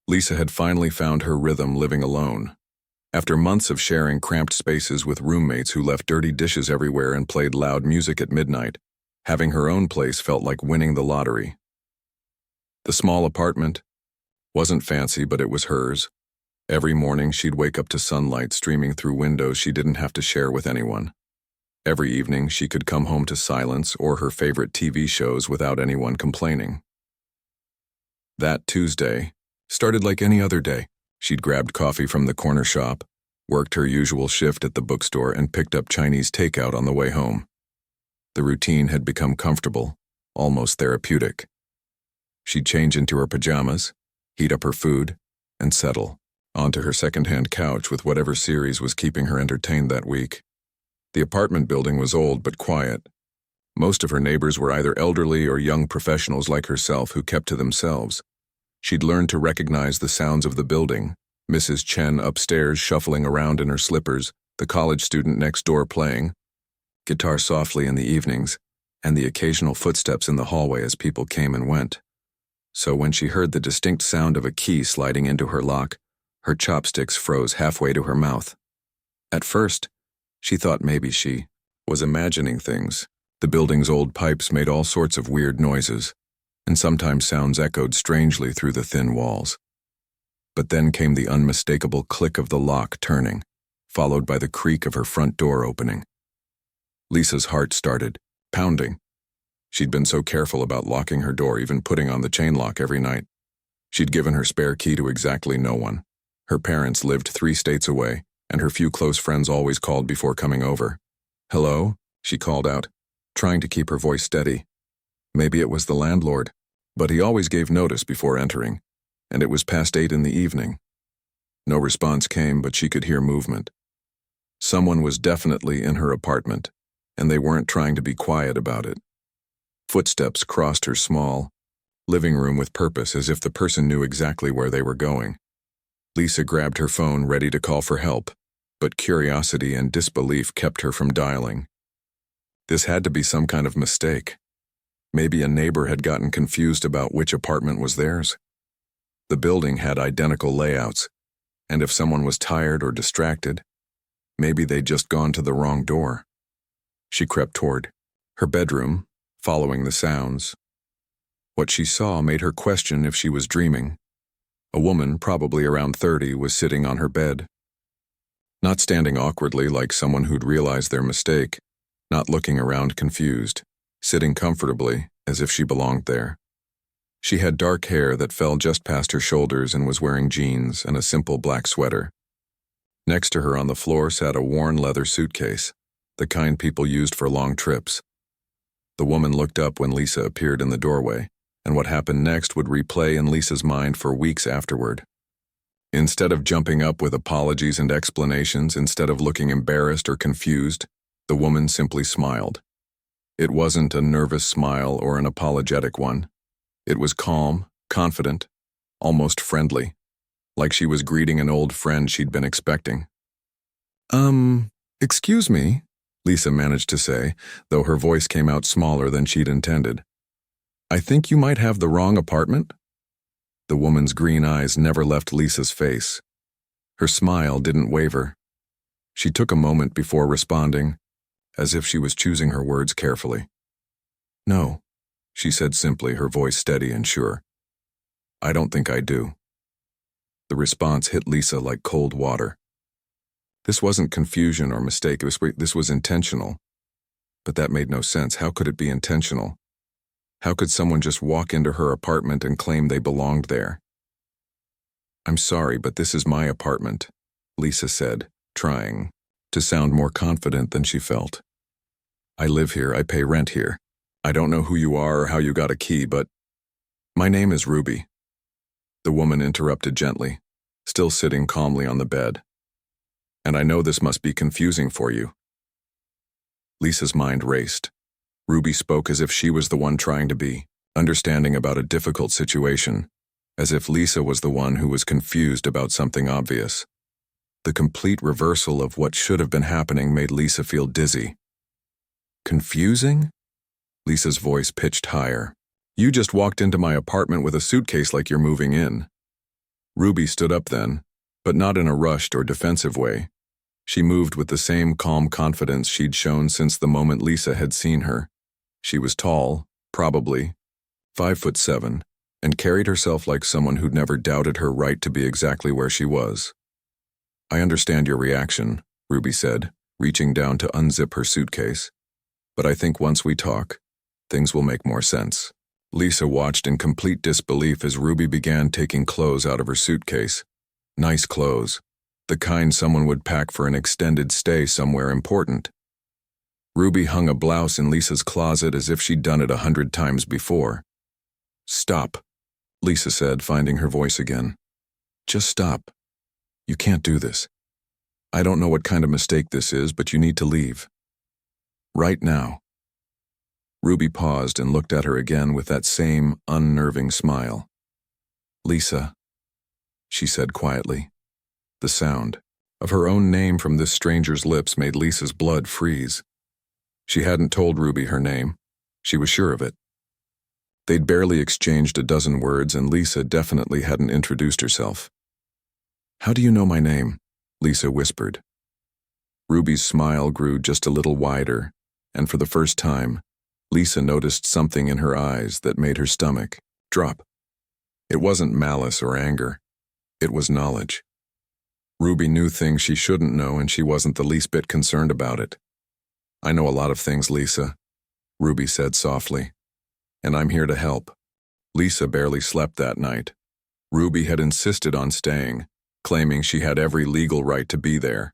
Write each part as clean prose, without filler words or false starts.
Lisa had finally found her rhythm living alone. After months of sharing cramped spaces with roommates who left dirty dishes everywhere and played loud music at midnight, having her own place felt like winning the lottery. The small apartment wasn't fancy, but it was hers. Every morning she'd wake up to sunlight streaming through windows she didn't have to share with anyone. Every evening she could come home to silence or her favorite TV shows without anyone complaining. That Tuesday started like any other day. She'd grabbed coffee from the corner shop, worked her usual shift at the bookstore, and picked up Chinese takeout on the way home. The routine had become comfortable, almost therapeutic. She'd change into her pajamas, heat up her food, and settle onto her second-hand couch with whatever series was keeping her entertained that week. The apartment building was old but quiet. Most of her neighbors were either elderly or young professionals like herself who kept to themselves. She'd learned to recognize the sounds of the building: Mrs. Chen upstairs shuffling around in her slippers, the college student next door playing guitar softly in the evenings, and the occasional footsteps in the hallway as people came and went. So when she heard the distinct sound of a key sliding into her lock, her chopsticks froze halfway to her mouth. At first, she thought maybe she was imagining things. The building's old pipes made all sorts of weird noises, and sometimes sounds echoed strangely through the thin walls. But then came the unmistakable click of the lock turning, followed by the creak of her front door opening. Lisa's heart started pounding. She'd been so careful about locking her door, even putting on the chain lock every night. She'd given her spare key to exactly no one. Her parents lived 3 states away, and her few close friends always called before coming over. "Hello?" she called out, trying to keep her voice steady. Maybe it was the landlord, but he always gave notice before entering, and it was past 8 in the evening. No response came, but she could hear movement. Someone was definitely in her apartment, and they weren't trying to be quiet about it. Footsteps crossed her small living room with purpose, as if the person knew exactly where they were going. Lisa grabbed her phone, ready to call for help, but curiosity and disbelief kept her from dialing. This had to be some kind of mistake. Maybe a neighbor had gotten confused about which apartment was theirs. The building had identical layouts, and if someone was tired or distracted, maybe they'd just gone to the wrong door. She crept toward her bedroom, following the sounds. What she saw made her question if she was dreaming. A woman, probably around 30, was sitting on her bed. Not standing awkwardly like someone who'd realized their mistake, not looking around confused, sitting comfortably as if she belonged there. She had dark hair that fell just past her shoulders and was wearing jeans and a simple black sweater. Next to her on the floor sat a worn leather suitcase, the kind people used for long trips. The woman looked up when Lisa appeared in the doorway, and what happened next would replay in Lisa's mind for weeks afterward. Instead of jumping up with apologies and explanations, instead of looking embarrassed or confused, the woman simply smiled. It wasn't a nervous smile or an apologetic one. It was calm, confident, almost friendly, like she was greeting an old friend she'd been expecting. Excuse me," Lisa managed to say, though her voice came out smaller than she'd intended. "I think you might have the wrong apartment?" The woman's green eyes never left Lisa's face. Her smile didn't waver. She took a moment before responding, as if she was choosing her words carefully. "No," she said simply, her voice steady and sure. "I don't think I do." The response hit Lisa like cold water. This wasn't confusion or mistake, this was intentional. But that made no sense. How could it be intentional? How could someone just walk into her apartment and claim they belonged there? "I'm sorry, but this is my apartment," Lisa said, trying to sound more confident than she felt. "I live here, I pay rent here. I don't know who you are or how you got a key, but my name is Ruby." The woman interrupted gently, still sitting calmly on the bed. "And I know this must be confusing for you." Lisa's mind raced. Ruby spoke as if she was the one trying to be understanding about a difficult situation, as if Lisa was the one who was confused about something obvious. The complete reversal of what should have been happening made Lisa feel dizzy. "Confusing?" Lisa's voice pitched higher. "You just walked into my apartment with a suitcase like you're moving in." Ruby stood up then, but not in a rushed or defensive way. She moved with the same calm confidence she'd shown since the moment Lisa had seen her. She was tall, probably 5'7", and carried herself like someone who'd never doubted her right to be exactly where she was. "I understand your reaction," Ruby said, reaching down to unzip her suitcase. "But I think once we talk, things will make more sense." Lisa watched in complete disbelief as Ruby began taking clothes out of her suitcase. Nice clothes, the kind someone would pack for an extended stay somewhere important. Ruby hung a blouse in Lisa's closet as if she'd done it 100 times before. "Stop," Lisa said, finding her voice again. "Just stop. You can't do this. I don't know what kind of mistake this is, but you need to leave. Right now." Ruby paused and looked at her again with that same unnerving smile. "Lisa," she said quietly. The sound of her own name from this stranger's lips made Lisa's blood freeze. She hadn't told Ruby her name. She was sure of it. They'd barely exchanged a dozen words, and Lisa definitely hadn't introduced herself. "How do you know my name?" Lisa whispered. Ruby's smile grew just a little wider, and for the first time, Lisa noticed something in her eyes that made her stomach drop. It wasn't malice or anger. It was knowledge. Ruby knew things she shouldn't know, and she wasn't the least bit concerned about it. "I know a lot of things, Lisa," Ruby said softly, "and I'm here to help." Lisa barely slept that night. Ruby had insisted on staying, claiming she had every legal right to be there.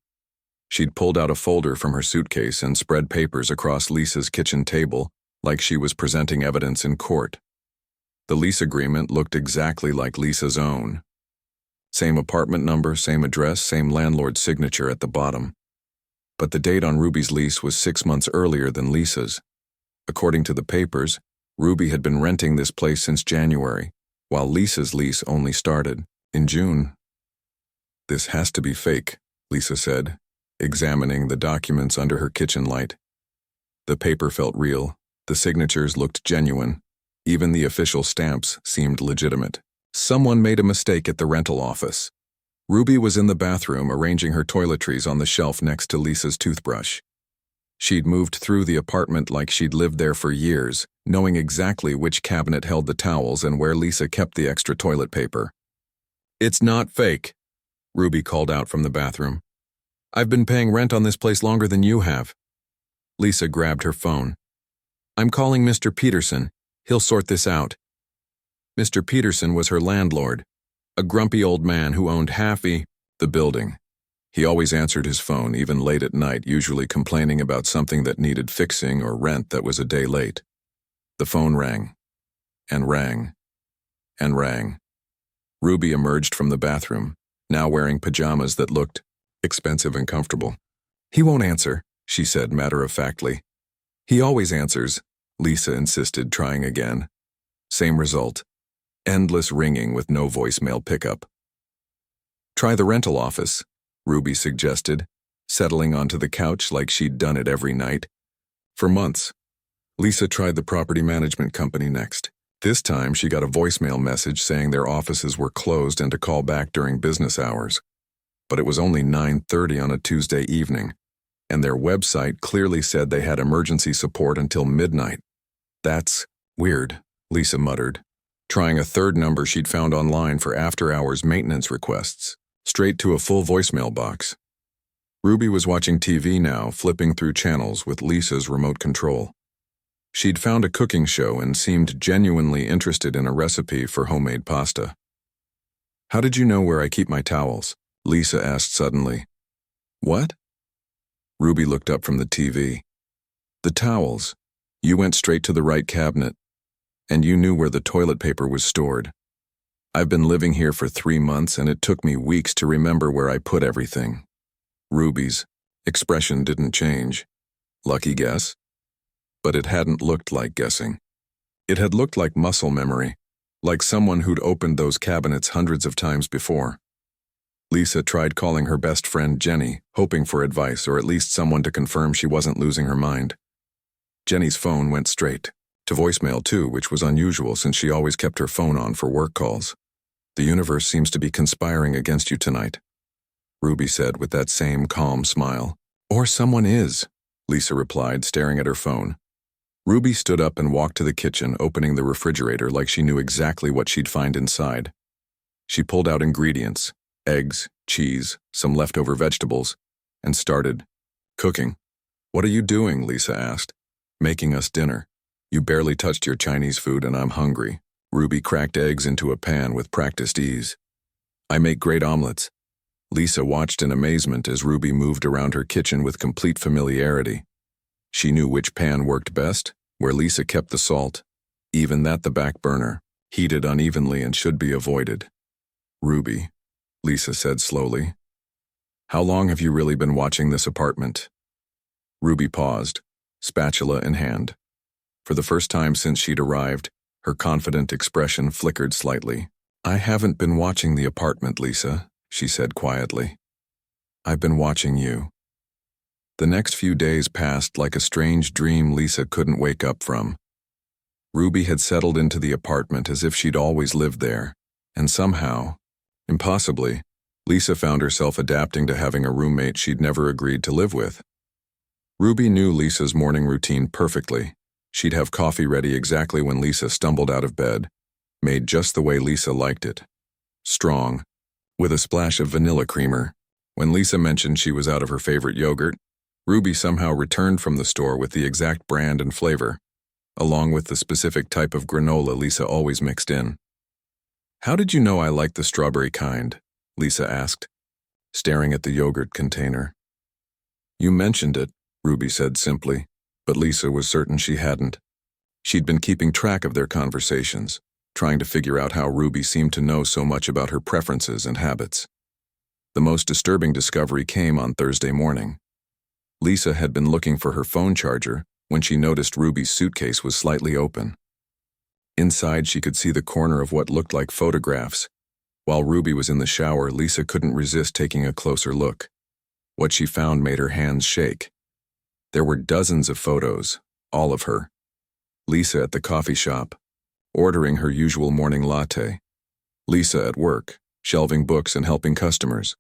She'd pulled out a folder from her suitcase and spread papers across Lisa's kitchen table like she was presenting evidence in court. The lease agreement looked exactly like Lisa's own. Same apartment number, same address, same landlord's signature at the bottom. But the date on Ruby's lease was 6 months earlier than Lisa's. According to the papers, Ruby had been renting this place since January, while Lisa's lease only started in June. "This has to be fake," Lisa said, examining the documents under her kitchen light. The paper felt real. The signatures looked genuine. Even the official stamps seemed legitimate. Someone made a mistake at the rental office. Ruby was in the bathroom arranging her toiletries on the shelf next to Lisa's toothbrush. She'd moved through the apartment like she'd lived there for years, knowing exactly which cabinet held the towels and where Lisa kept the extra toilet paper. "It's not fake," Ruby called out from the bathroom. "I've been paying rent on this place longer than you have." Lisa grabbed her phone. "I'm calling Mr. Peterson. He'll sort this out." Mr. Peterson was her landlord, a grumpy old man who owned half the building. He always answered his phone, even late at night, usually complaining about something that needed fixing or rent that was a day late. The phone rang, and rang, and rang. Ruby emerged from the bathroom, now wearing pajamas that looked expensive and comfortable. "He won't answer," she said matter-of-factly. "He always answers," Lisa insisted, trying again. Same result. Endless ringing with no voicemail pickup. "Try the rental office," Ruby suggested, settling onto the couch like she'd done it every night. For months, Lisa tried the property management company next. This time she got a voicemail message saying their offices were closed and to call back during business hours. But it was only 9:30 on a Tuesday evening, and their website clearly said they had emergency support until midnight. "That's weird," Lisa muttered, trying a third number she'd found online for after-hours maintenance requests, straight to a full voicemail box. Ruby was watching TV now, flipping through channels with Lisa's remote control. She'd found a cooking show and seemed genuinely interested in a recipe for homemade pasta. "How did you know where I keep my towels?" Lisa asked suddenly. "What?" Ruby looked up from the TV. "The towels. You went straight to the right cabinet. And you knew where the toilet paper was stored. I've been living here for 3 months, and it took me weeks to remember where I put everything." Ruby's expression didn't change. Lucky guess? But it hadn't looked like guessing. It had looked like muscle memory, like someone who'd opened those cabinets hundreds of times before. Lisa tried calling her best friend Jenny, hoping for advice or at least someone to confirm she wasn't losing her mind. Jenny's phone went straight to voicemail too, which was unusual since she always kept her phone on for work calls. The universe seems to be conspiring against you tonight, Ruby said with that same calm smile. Or someone is, Lisa replied, staring at her phone. Ruby stood up and walked to the kitchen, opening the refrigerator like she knew exactly what she'd find inside. She pulled out ingredients, eggs, cheese, some leftover vegetables, and started cooking. What are you doing? Lisa asked. Making us dinner. You barely touched your Chinese food and I'm hungry. Ruby cracked eggs into a pan with practiced ease. I make great omelets. Lisa watched in amazement as Ruby moved around her kitchen with complete familiarity. She knew which pan worked best, where Lisa kept the salt. Even that the back burner, heated unevenly and should be avoided. Ruby, Lisa said slowly. How long have you really been watching this apartment? Ruby paused, spatula in hand. For the first time since she'd arrived, her confident expression flickered slightly. I haven't been watching the apartment, Lisa, she said quietly. I've been watching you. The next few days passed like a strange dream Lisa couldn't wake up from. Ruby had settled into the apartment as if she'd always lived there, and somehow, impossibly, Lisa found herself adapting to having a roommate she'd never agreed to live with. Ruby knew Lisa's morning routine perfectly. She'd have coffee ready exactly when Lisa stumbled out of bed, made just the way Lisa liked it. Strong, with a splash of vanilla creamer. When Lisa mentioned she was out of her favorite yogurt, Ruby somehow returned from the store with the exact brand and flavor, along with the specific type of granola Lisa always mixed in. How did you know I liked the strawberry kind? Lisa asked, staring at the yogurt container. You mentioned it, Ruby said simply, but Lisa was certain she hadn't. She'd been keeping track of their conversations, trying to figure out how Ruby seemed to know so much about her preferences and habits. The most disturbing discovery came on Thursday morning. Lisa had been looking for her phone charger when she noticed Ruby's suitcase was slightly open. Inside, she could see the corner of what looked like photographs. While Ruby was in the shower, Lisa couldn't resist taking a closer look. What she found made her hands shake. There were dozens of photos, all of her. Lisa at the coffee shop, ordering her usual morning latte. Lisa at work, shelving books and helping customers.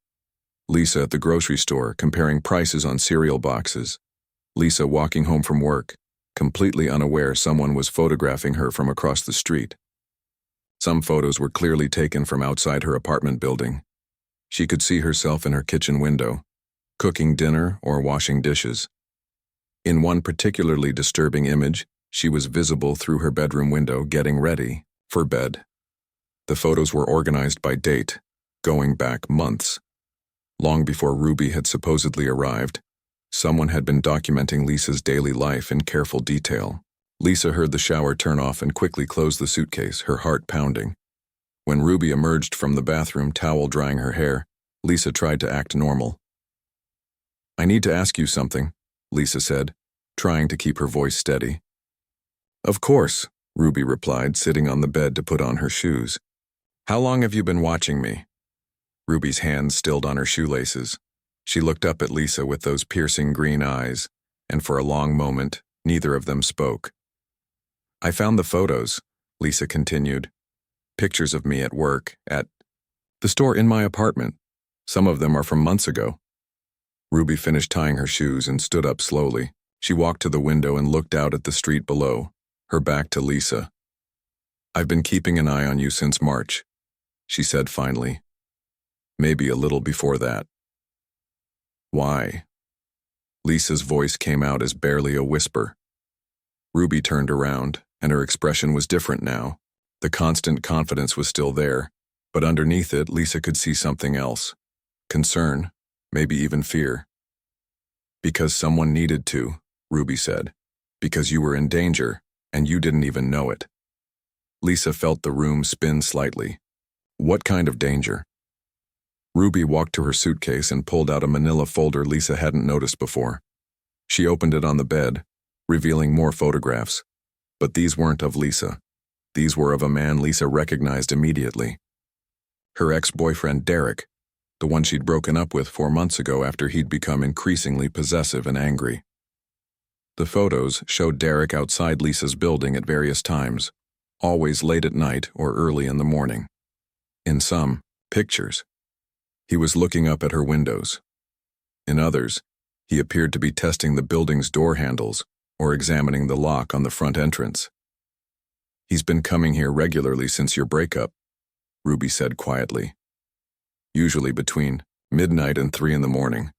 Lisa at the grocery store, comparing prices on cereal boxes. Lisa walking home from work, completely unaware someone was photographing her from across the street. Some photos were clearly taken from outside her apartment building. She could see herself in her kitchen window, cooking dinner or washing dishes. In one particularly disturbing image, she was visible through her bedroom window getting ready for bed. The photos were organized by date, going back months. Long before Ruby had supposedly arrived, someone had been documenting Lisa's daily life in careful detail. Lisa heard the shower turn off and quickly closed the suitcase, her heart pounding. When Ruby emerged from the bathroom, towel drying her hair, Lisa tried to act normal. I need to ask you something, Lisa said, trying to keep her voice steady. Of course, Ruby replied, sitting on the bed to put on her shoes. How long have you been watching me? Ruby's hands stilled on her shoelaces. She looked up at Lisa with those piercing green eyes, and for a long moment, neither of them spoke. I found the photos, Lisa continued. Pictures of me at work, at the store, in my apartment. Some of them are from months ago. Ruby finished tying her shoes and stood up slowly. She walked to the window and looked out at the street below, her back to Lisa. I've been keeping an eye on you since March, she said finally. Maybe a little before that. Why? Lisa's voice came out as barely a whisper. Ruby turned around, and her expression was different now. The constant confidence was still there, but underneath it, Lisa could see something else. Concern, maybe even fear. Because someone needed to, Ruby said. Because you were in danger, and you didn't even know it. Lisa felt the room spin slightly. What kind of danger? Ruby walked to her suitcase and pulled out a manila folder Lisa hadn't noticed before. She opened it on the bed, revealing more photographs. But these weren't of Lisa. These were of a man Lisa recognized immediately. Her ex-boyfriend Derek, the one she'd broken up with 4 months ago after he'd become increasingly possessive and angry. The photos showed Derek outside Lisa's building at various times, always late at night or early in the morning. In some, pictures. He was looking up at her windows. In others, he appeared to be testing the building's door handles or examining the lock on the front entrance. "He's been coming here regularly since your breakup," Ruby said quietly. "Usually between midnight and 3 in the morning.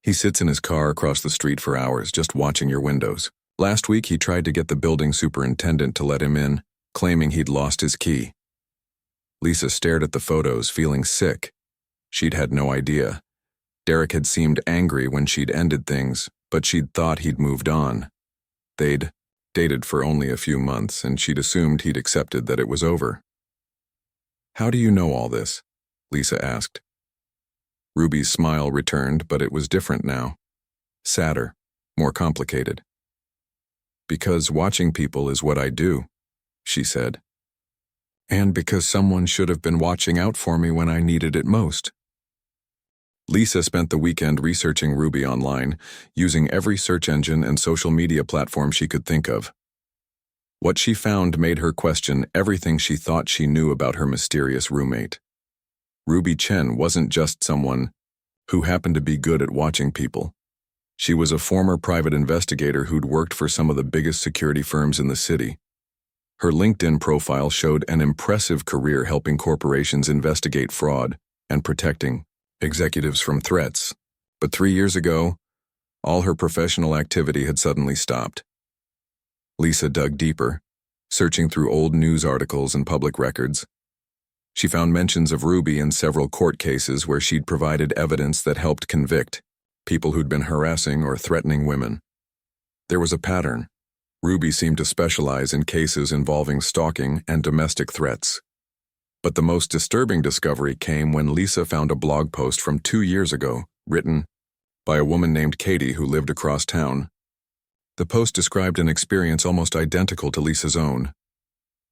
He sits in his car across the street for hours just watching your windows. Last week he tried to get the building superintendent to let him in, claiming he'd lost his key." Lisa stared at the photos, feeling sick. She'd had no idea. Derek had seemed angry when she'd ended things, but she'd thought he'd moved on. They'd dated for only a few months, and she'd assumed he'd accepted that it was over. "How do you know all this?" Lisa asked. Ruby's smile returned, but it was different now. Sadder, more complicated. "Because watching people is what I do," she said. "And because someone should have been watching out for me when I needed it most." Lisa spent the weekend researching Ruby online, using every search engine and social media platform she could think of. What she found made her question everything she thought she knew about her mysterious roommate. Ruby Chen wasn't just someone who happened to be good at watching people. She was a former private investigator who'd worked for some of the biggest security firms in the city. Her LinkedIn profile showed an impressive career helping corporations investigate fraud and protecting executives from threats. But 3 years ago, all her professional activity had suddenly stopped. Lisa dug deeper, searching through old news articles and public records. She found mentions of Ruby in several court cases where she'd provided evidence that helped convict people who'd been harassing or threatening women. There was a pattern. Ruby seemed to specialize in cases involving stalking and domestic threats. But the most disturbing discovery came when Lisa found a blog post from 2 years ago, written by a woman named Katie who lived across town. The post described an experience almost identical to Lisa's own.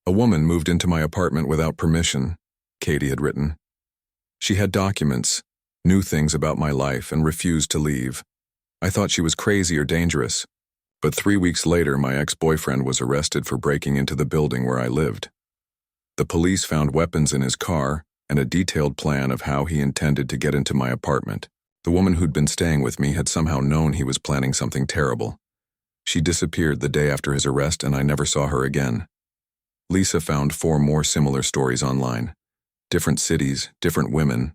"A woman moved into my apartment without permission," Katie had written. "She had documents, knew things about my life, and refused to leave. I thought she was crazy or dangerous. But 3 weeks later, my ex-boyfriend was arrested for breaking into the building where I lived. The police found weapons in his car and a detailed plan of how he intended to get into my apartment. The woman who'd been staying with me had somehow known he was planning something terrible. She disappeared the day after his arrest, and I never saw her again." Lisa found 4 more similar stories online. Different cities, different women,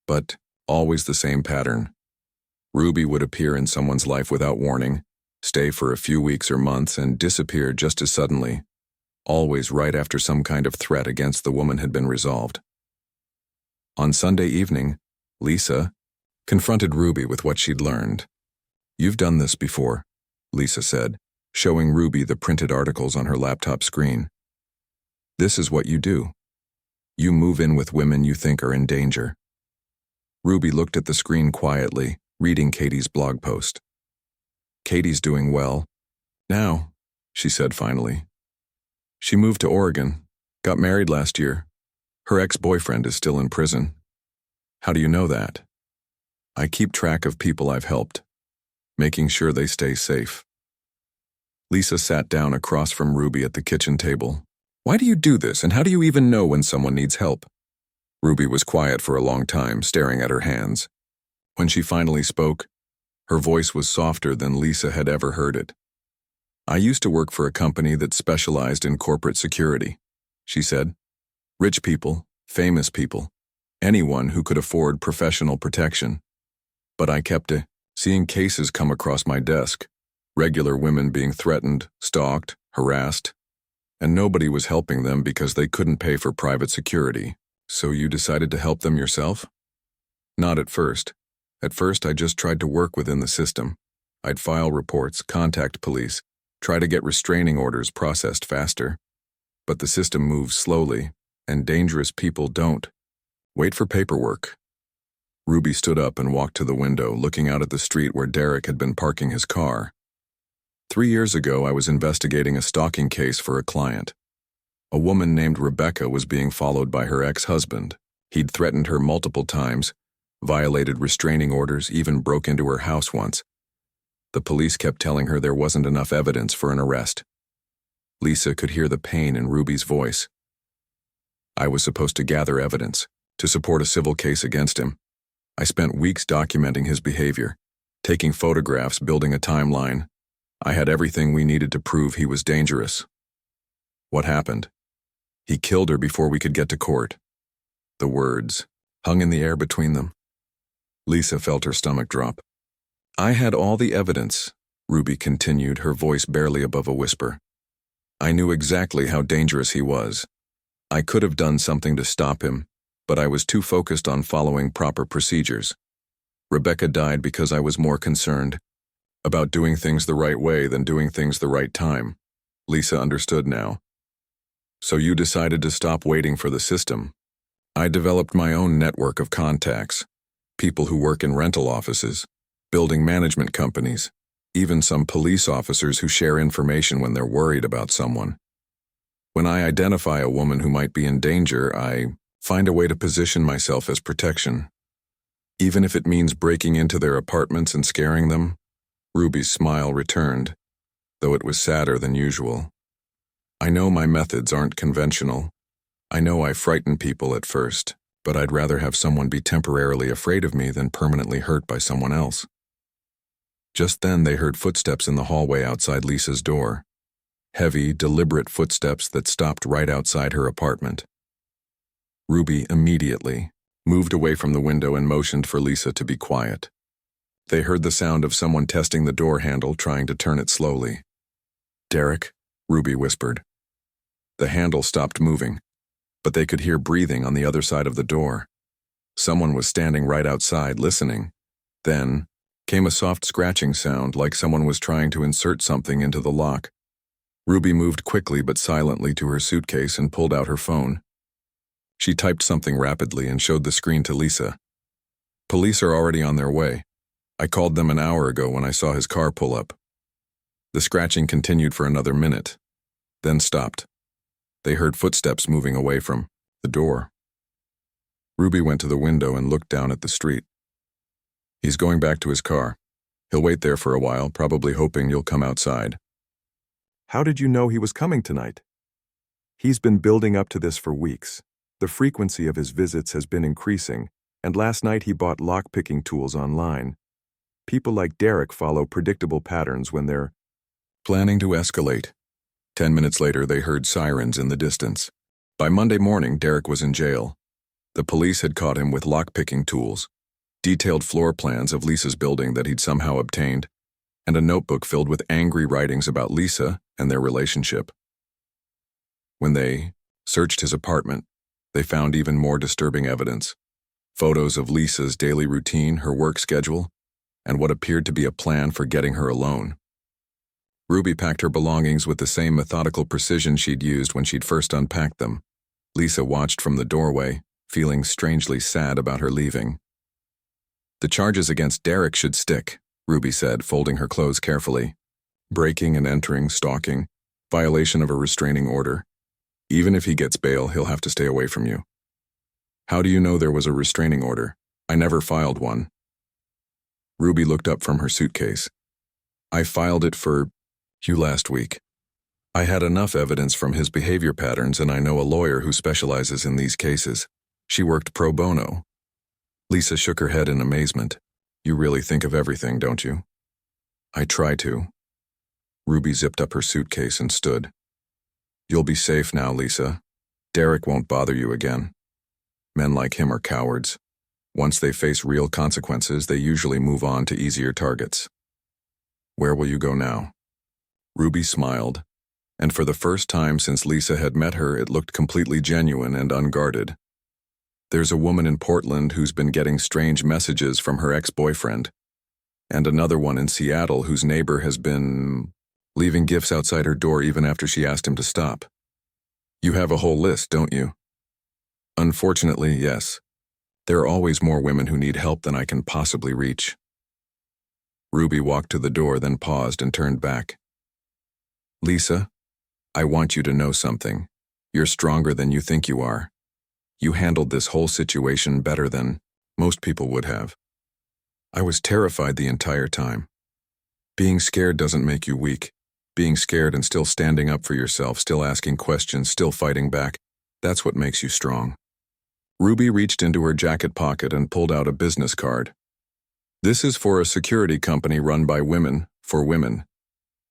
but always the same pattern. Ruby would appear in someone's life without warning, stay for a few weeks or months, and disappear just as suddenly, always right after some kind of threat against the woman had been resolved. On Sunday evening, Lisa confronted Ruby with what she'd learned. "You've done this before," Lisa said, showing Ruby the printed articles on her laptop screen. "This is what you do. You move in with women you think are in danger." Ruby looked at the screen quietly, reading Katie's blog post. "Katie's doing well now," she said finally. "She moved to Oregon, got married last year. Her ex-boyfriend is still in prison." "How do you know that?" "I keep track of people I've helped, making sure they stay safe." Lisa sat down across from Ruby at the kitchen table. "Why do you do this, and how do you even know when someone needs help?" Ruby was quiet for a long time, staring at her hands. When she finally spoke, her voice was softer than Lisa had ever heard it. "I used to work for a company that specialized in corporate security," she said. "Rich people, famous people, anyone who could afford professional protection. But I kept seeing cases come across my desk, regular women being threatened, stalked, harassed, and nobody was helping them because they couldn't pay for private security. So you decided to help them yourself?" "Not at first. At first I just tried to work within the system. I'd file reports, contact police, try to get restraining orders processed faster. But the system moves slowly, and dangerous people don't wait for paperwork." Ruby stood up and walked to the window, looking out at the street where Derek had been parking his car. 3 years ago, I was investigating a stalking case for a client. A woman named Rebecca was being followed by her ex-husband. He'd threatened her multiple times, violated restraining orders, even broke into her house once. The police kept telling her there wasn't enough evidence for an arrest. Lisa could hear the pain in Ruby's voice. I was supposed to gather evidence, to support a civil case against him. I spent weeks documenting his behavior, taking photographs, building a timeline. I had everything we needed to prove he was dangerous. What happened? He killed her before we could get to court. The words hung in the air between them. Lisa felt her stomach drop. I had all the evidence, Ruby continued, her voice barely above a whisper. I knew exactly how dangerous he was. I could have done something to stop him, but I was too focused on following proper procedures. Rebecca died because I was more concerned about doing things the right way than doing things the right time. Lisa understood now. So you decided to stop waiting for the system. I developed my own network of contacts, people who work in rental offices, building management companies, even some police officers who share information when they're worried about someone. When I identify a woman who might be in danger, I find a way to position myself as protection. Even if it means breaking into their apartments and scaring them. Ruby's smile returned, though it was sadder than usual. I know my methods aren't conventional. I know I frighten people at first, but I'd rather have someone be temporarily afraid of me than permanently hurt by someone else. Just then they heard footsteps in the hallway outside Lisa's door. Heavy, deliberate footsteps that stopped right outside her apartment. Ruby immediately moved away from the window and motioned for Lisa to be quiet. They heard the sound of someone testing the door handle, trying to turn it slowly. Derek, Ruby whispered. The handle stopped moving, but they could hear breathing on the other side of the door. Someone was standing right outside, listening. Then came a soft scratching sound, like someone was trying to insert something into the lock. Ruby moved quickly but silently to her suitcase and pulled out her phone. She typed something rapidly and showed the screen to Lisa. Police are already on their way. I called them an hour ago when I saw his car pull up. The scratching continued for another minute, then stopped. They heard footsteps moving away from the door. Ruby went to the window and looked down at the street. He's going back to his car. He'll wait there for a while, probably hoping you'll come outside. How did you know he was coming tonight? He's been building up to this for weeks. The frequency of his visits has been increasing, and last night he bought lock-picking tools online. People like Derek follow predictable patterns when they're planning to escalate. 10 minutes later, they heard sirens in the distance. By Monday morning, Derek was in jail. The police had caught him with lock-picking tools, detailed floor plans of Lisa's building that he'd somehow obtained, and a notebook filled with angry writings about Lisa and their relationship. When they searched his apartment, they found even more disturbing evidence. Photos of Lisa's daily routine, her work schedule, and what appeared to be a plan for getting her alone. Ruby packed her belongings with the same methodical precision she'd used when she'd first unpacked them. Lisa watched from the doorway, feeling strangely sad about her leaving. The charges against Derek should stick, Ruby said, folding her clothes carefully. Breaking and entering, stalking, violation of a restraining order. Even if he gets bail, he'll have to stay away from you. How do you know there was a restraining order? I never filed one. Ruby looked up from her suitcase. I filed it for you last week. I had enough evidence from his behavior patterns, and I know a lawyer who specializes in these cases. She worked pro bono. Lisa shook her head in amazement. You really think of everything, don't you? I try to. Ruby zipped up her suitcase and stood. You'll be safe now, Lisa. Derek won't bother you again. Men like him are cowards. Once they face real consequences, they usually move on to easier targets. Where will you go now? Ruby smiled, and for the first time since Lisa had met her, it looked completely genuine and unguarded. There's a woman in Portland who's been getting strange messages from her ex-boyfriend, and another one in Seattle whose neighbor has been leaving gifts outside her door even after she asked him to stop. You have a whole list, don't you? Unfortunately, yes. There are always more women who need help than I can possibly reach. Ruby walked to the door, then paused and turned back. Lisa, I want you to know something. You're stronger than you think you are. You handled this whole situation better than most people would have. I was terrified the entire time. Being scared doesn't make you weak. Being scared and still standing up for yourself, still asking questions, still fighting back, That's what makes you strong. Ruby reached into her jacket pocket and pulled out a business card. This is for a security company run by women, for women.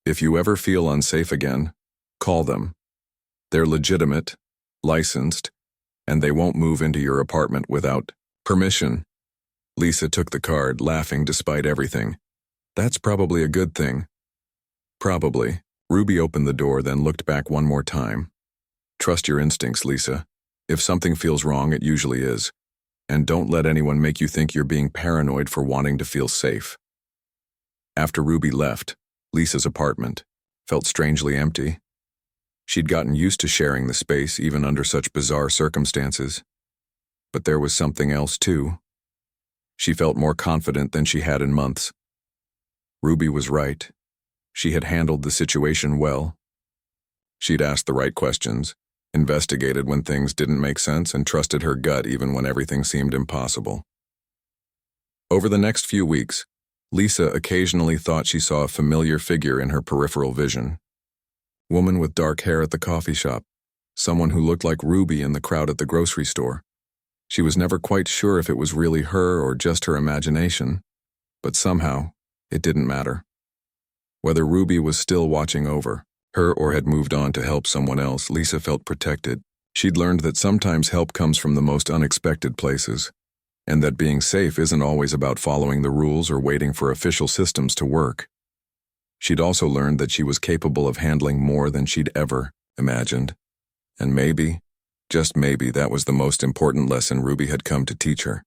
If you ever feel unsafe again, call them. They're legitimate, licensed, and they won't move into your apartment without permission. Lisa took the card, laughing despite everything. That's probably a good thing. Probably. Ruby opened the door, then looked back one more time. Trust your instincts, Lisa. If something feels wrong, it usually is. And don't let anyone make you think you're being paranoid for wanting to feel safe. After Ruby left, Lisa's apartment felt strangely empty. She'd gotten used to sharing the space even under such bizarre circumstances. But there was something else too. She felt more confident than she had in months. Ruby was right. She had handled the situation well. She'd asked the right questions, investigated when things didn't make sense, and trusted her gut even when everything seemed impossible. Over the next few weeks, Lisa occasionally thought she saw a familiar figure in her peripheral vision. Woman with dark hair at the coffee shop, someone who looked like Ruby in the crowd at the grocery store. She was never quite sure if it was really her or just her imagination, but somehow, it didn't matter. Whether Ruby was still watching over her or had moved on to help someone else, Lisa felt protected. She'd learned that sometimes help comes from the most unexpected places, and that being safe isn't always about following the rules or waiting for official systems to work. She'd also learned that she was capable of handling more than she'd ever imagined. And maybe, just maybe, that was the most important lesson Ruby had come to teach her.